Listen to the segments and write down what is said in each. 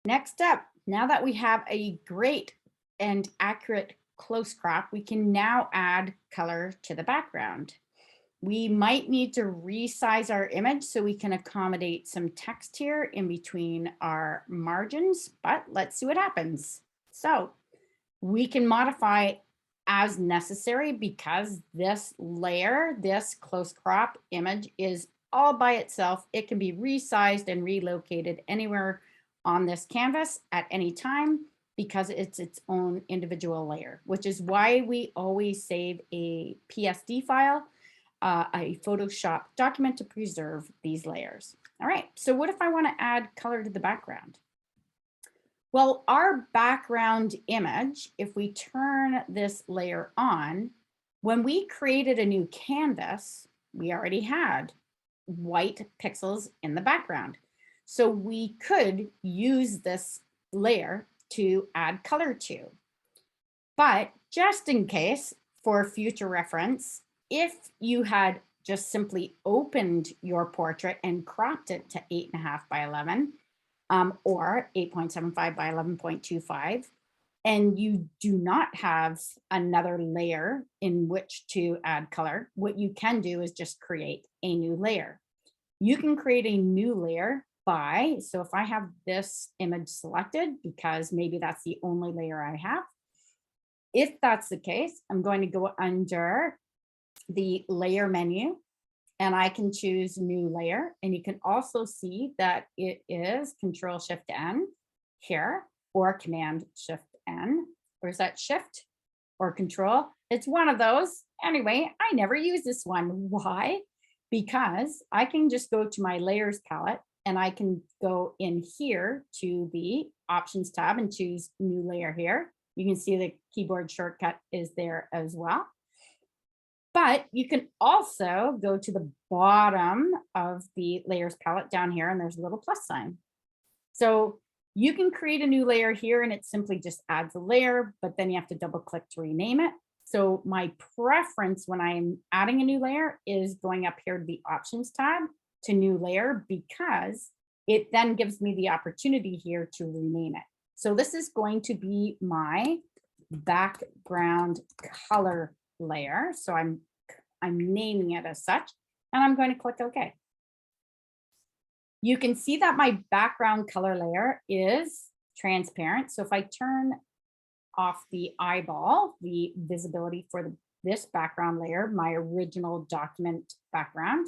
Next up, now that we have a great and accurate close crop, we can now add color to the background. We might need to resize our image so we can accommodate some text here in between our margins, but let's see what happens. So we can modify as necessary because this layer, this close crop image is all by itself. It can be resized and relocated anywhere on this canvas at any time because it's its own individual layer, which is why we always save a PSD file, a Photoshop document to preserve these layers. All right, so what if I want to add color to the background? Well, our background image, if we turn this layer on, when we created a new canvas, we already had white pixels in the background. So we could use this layer to add color to. But just in case, for future reference, if you had just simply opened your portrait and cropped it to 8.5 by 11, or 8.75 by 11.25, and you do not have another layer in which to add color, what you can do is just create a new layer. You can create a new layer by, so if I have this image selected, because maybe that's the only layer I have, if that's the case, I'm going to go under the layer menu and I can choose new layer. And you can also see that it is Control Shift N here or Command Shift N, or is that Shift or Control? It's one of those. Anyway, I never use this one. Why? Because I can just go to my layers palette and I can go in here to the options tab and choose new layer here. You can see the keyboard shortcut is there as well. But you can also go to the bottom of the layers palette down here and there's a little plus sign. So you can create a new layer here and it simply just adds a layer, but then you have to double click to rename it. So my preference when I'm adding a new layer is going up here to the options tab to new layer because it then gives me the opportunity here to rename it. So this is going to be my background color layer. So I'm naming it as such, and I'm going to click OK. You can see that my background color layer is transparent. So if I turn off the eyeball, the visibility for this background layer, my original document background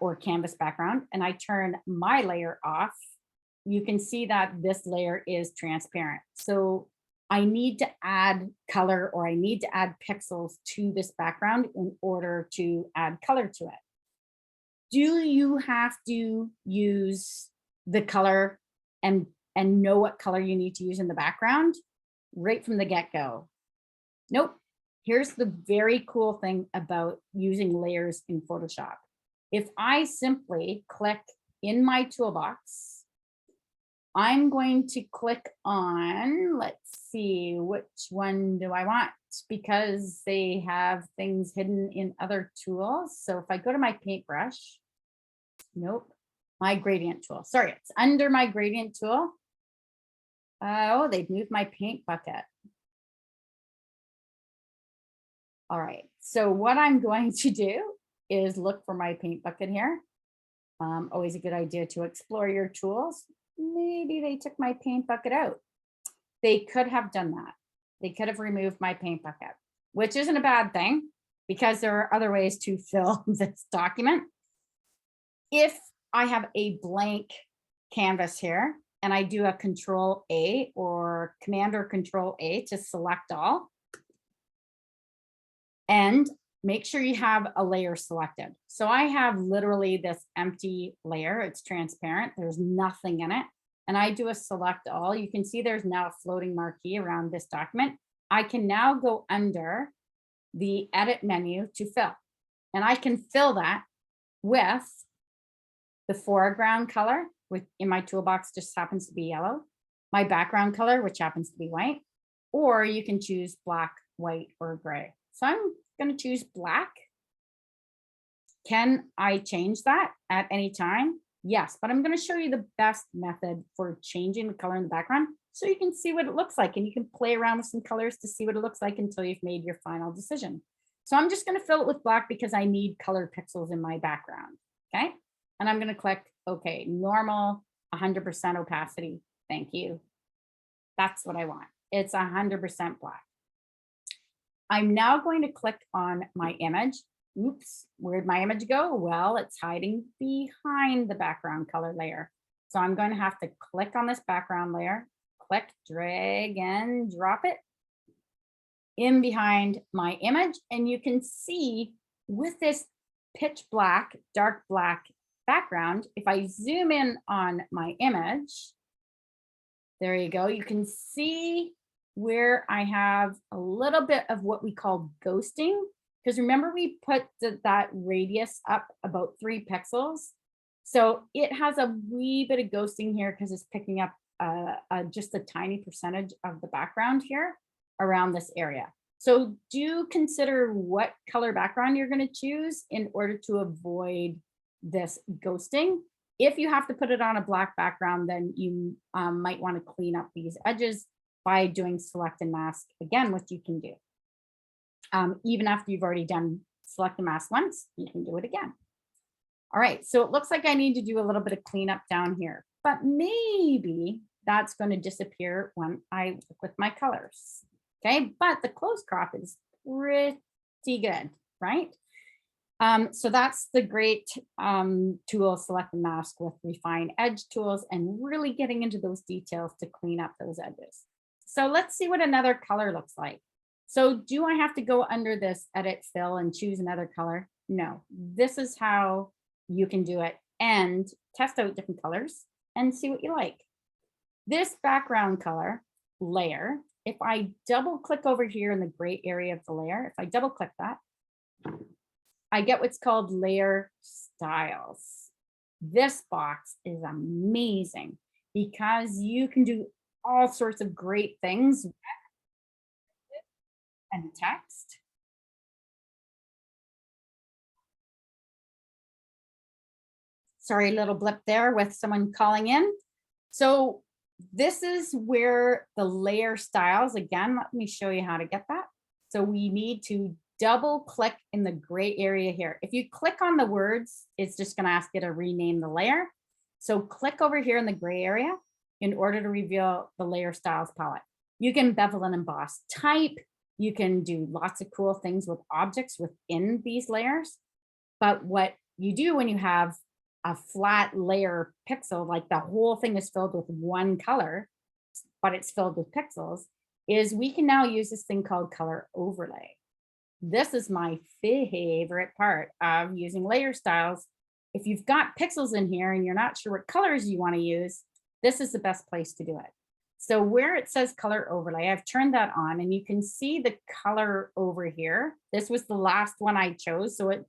or canvas background, and I turn my layer off, you can see that this layer is transparent. So I need to add color or I need to add pixels to this background in order to add color to it. Do you have to use the color and know what color you need to use in the background right from the get-go? Nope. Here's the very cool thing about using layers in Photoshop. If I simply click in my toolbox, I'm going to click on, let's see, which one do I want? Because they have things hidden in other tools. So if I go to my paintbrush, nope, my gradient tool. Sorry, it's under my gradient tool. Oh, they've moved my paint bucket. All right, so what I'm going to do is look for my paint bucket here. Always a good idea to explore your tools. Maybe they took my paint bucket out. They could have done that. They could have removed my paint bucket, which isn't a bad thing because there are other ways to fill this document. If I have a blank canvas here and I do a Control A or Command or Control A to select all, and make sure you have a layer selected. So I have literally this empty layer. It's transparent. There's nothing in it. And I do a select all. You can see there's now a floating marquee around this document. I can now go under the edit menu to fill. And I can fill that with the foreground color, which in my toolbox just happens to be yellow, my background color, which happens to be white, or you can choose black, white, or gray. So I'm going to choose black. Can I change that at any time? Yes, but I'm going to show you the best method for changing the color in the background so you can see what it looks like and you can play around with some colors to see what it looks like until you've made your final decision. So I'm just going to fill it with black because I need color pixels in my background. Okay. And I'm going to click OK, normal, 100% opacity. Thank you. That's what I want. It's 100% black. I'm now going to click on my image. Oops, where'd my image go? Well, it's hiding behind the background color layer. So I'm going to have to click on this background layer, click, drag and drop it in behind my image. And you can see with this pitch black, dark black background, if I zoom in on my image, there you go. You can see where I have a little bit of what we call ghosting. Because remember, we put that radius up about 3 pixels. So it has a wee bit of ghosting here because it's picking up just a tiny percentage of the background here around this area. So do consider what color background you're going to choose in order to avoid this ghosting. If you have to put it on a black background, then you might want to clean up these edges by doing select and mask again, which you can do. Even after you've already done select and mask once, you can do it again. All right, so it looks like I need to do a little bit of cleanup down here, but maybe that's going to disappear when I work with my colors. Okay, but the close crop is pretty good, right? So that's the great tool, select and mask with refine edge tools and really getting into those details to clean up those edges. So let's see what another color looks like. So do I have to go under this edit fill and choose another color? No, this is how you can do it and test out different colors and see what you like. This background color layer, if I double click over here in the gray area of the layer, if I double click that, I get what's called layer styles. This box is amazing because you can do all sorts of great things and text. Sorry, a little blip there with someone calling in. So this is where the layer styles, again, let me show you how to get that. So we need to double click in the gray area here. If you click on the words, it's just going to ask you to rename the layer. So click over here in the gray area in order to reveal the layer styles palette. You can bevel and emboss type. You can do lots of cool things with objects within these layers. But what you do when you have a flat layer pixel, like the whole thing is filled with one color, but it's filled with pixels, is we can now use this thing called color overlay. This is my favorite part of using layer styles. If you've got pixels in here and you're not sure what colors you want to use, this is the best place to do it. So where it says color overlay, I've turned that on and you can see the color over here. This was the last one I chose. So it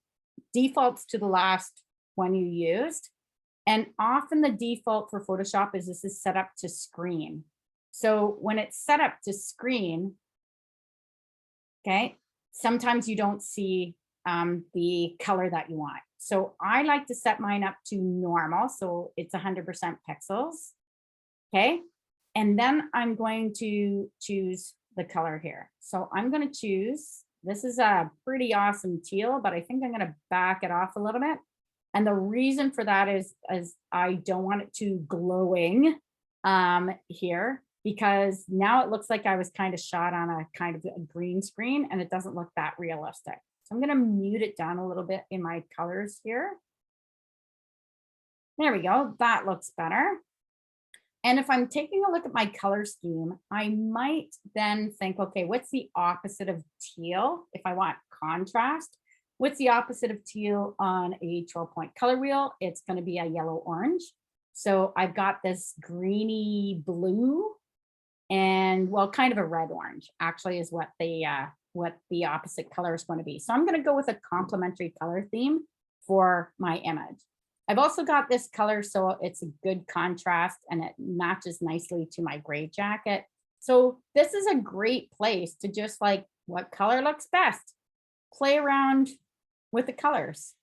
defaults to the last one you used. And often the default for Photoshop is this is set up to screen. So when it's set up to screen, okay, sometimes you don't see the color that you want. So I like to set mine up to normal. So it's 100% pixels. Okay. And then I'm going to choose the color here. So I'm going to choose, this is a pretty awesome teal, but I think I'm going to back it off a little bit. And the reason for that is I don't want it too glowing here, because now it looks like I was kind of shot on a kind of a green screen and it doesn't look that realistic. So I'm going to mute it down a little bit in my colors here. There we go. That looks better. And if I'm taking a look at my color scheme, I might then think, okay, what's the opposite of teal if I want contrast? What's the opposite of teal on a 12-point color wheel? It's going to be a yellow orange. So I've got this greeny blue and, well, kind of a red orange actually is what the opposite color is going to be. So I'm going to go with a complementary color theme for my image. I've also got this color, so it's a good contrast and it matches nicely to my gray jacket. So this is a great place to just like, what color looks best? Play around with the colors.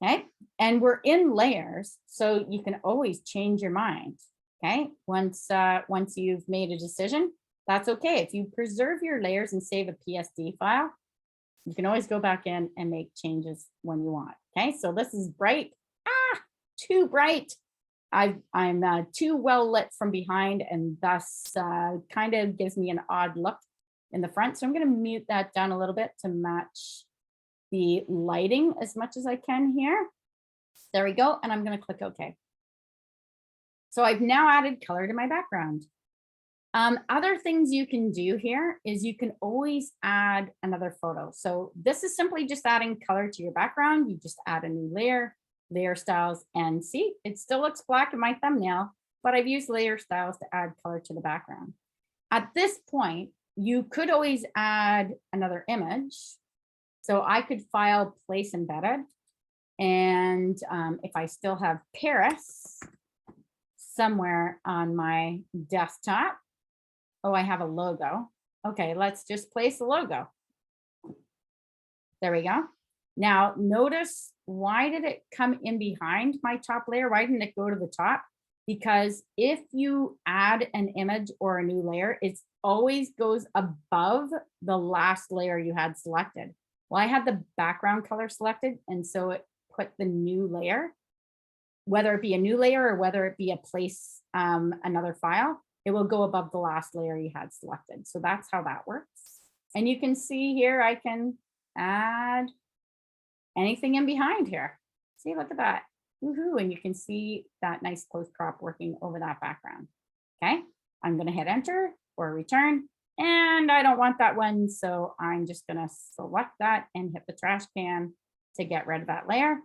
Okay. And we're in layers, so you can always change your mind. Okay. Once you've made a decision, that's okay. If you preserve your layers and save a PSD file, you can always go back in and make changes when you want. Okay. So this is bright. Ah, too bright. I'm too well lit from behind, and thus kind of gives me an odd look in the front. So I'm going to mute that down a little bit to match the lighting as much as I can here. There we go. And I'm going to click OK. So I've now added color to my background. Other things you can do here is you can always add another photo. So this is simply just adding color to your background. You just add a new layer, layer styles, and see, it still looks black in my thumbnail, but I've used layer styles to add color to the background. At this point, you could always add another image. So I could file place embedded. And if I still have Paris somewhere on my desktop, oh, I have a logo. Okay, let's just place a logo. There we go. Now notice, why did it come in behind my top layer? Why didn't it go to the top? Because if you add an image or a new layer, it always goes above the last layer you had selected. Well, I had the background color selected, and so it put the new layer, whether it be a new layer or whether it be a place, another file, it will go above the last layer you had selected. So that's how that works. And you can see here, I can add anything in behind here. See, look at that. Woohoo. And you can see that nice close crop working over that background. Okay, I'm going to hit enter or return. And I don't want that one, so I'm just going to select that and hit the trash can to get rid of that layer.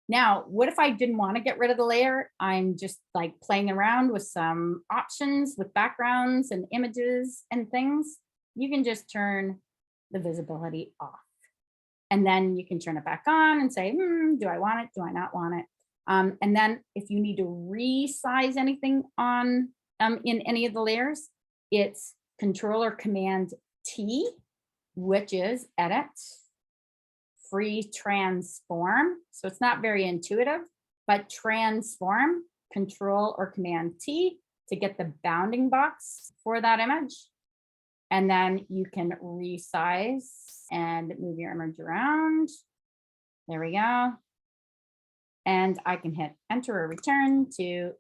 Now, what if I didn't want to get rid of the layer? I'm just like playing around with some options with backgrounds and images and things. You can just turn the visibility off. And then you can turn it back on and say, do I want it? Do I not want it? And then if you need to resize anything on in any of the layers, it's Control or Command T, which is edit, free transform. So it's not very intuitive, but transform, Control or Command T to get the bounding box for that image. And then you can resize and move your image around. There we go. And I can hit enter or return to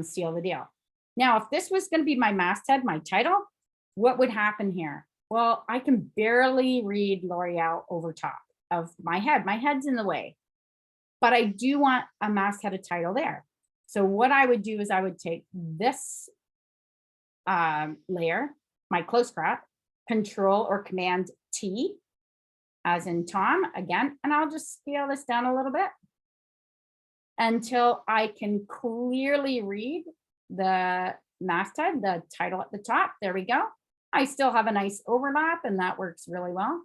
seal the deal. Now, if this was going to be my masthead, my title, what would happen here? Well, I can barely read L'Oreal over top of my head. My head's in the way, but I do want a masthead title there. So what I would do is I would take this layer, my close crop, Control or Command T, as in Tom again, and I'll just scale this down a little bit until I can clearly read the masthead, the title at the top. There we go. I still have a nice overlap, and that works really well.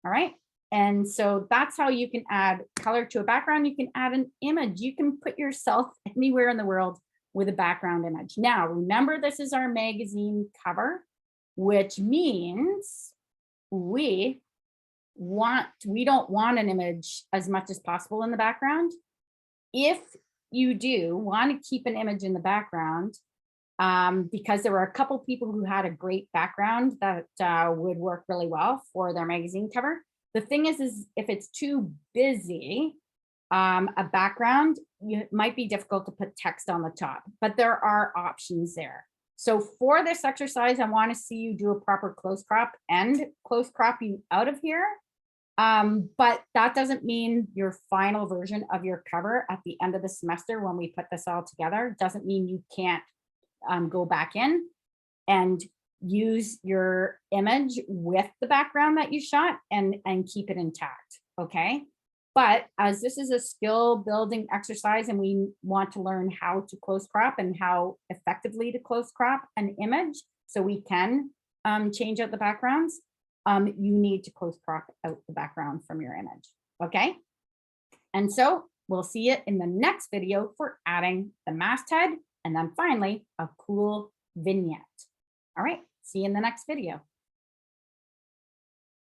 All right. And so that's how you can add color to a background. You can add an image. You can put yourself anywhere in the world with a background image. Now, remember, this is our magazine cover, which means we don't want an image as much as possible in the background. If you do want to keep an image in the background, because there were a couple people who had a great background that would work really well for their magazine cover. The thing is if it's too busy, a background, it might be difficult to put text on the top, but there are options there. So for this exercise, I want to see you do a proper close crop and close crop you out of here. But that doesn't mean your final version of your cover at the end of the semester when we put this all together. Doesn't mean you can't go back in and use your image with the background that you shot and keep it intact. Okay. But as this is a skill building exercise and we want to learn how to close crop and how effectively to close crop an image so we can change out the backgrounds, you need to close crop out the background from your image. Okay. And so we'll see it in the next video for adding the masthead and then finally a cool vignette. All right. See you in the next video.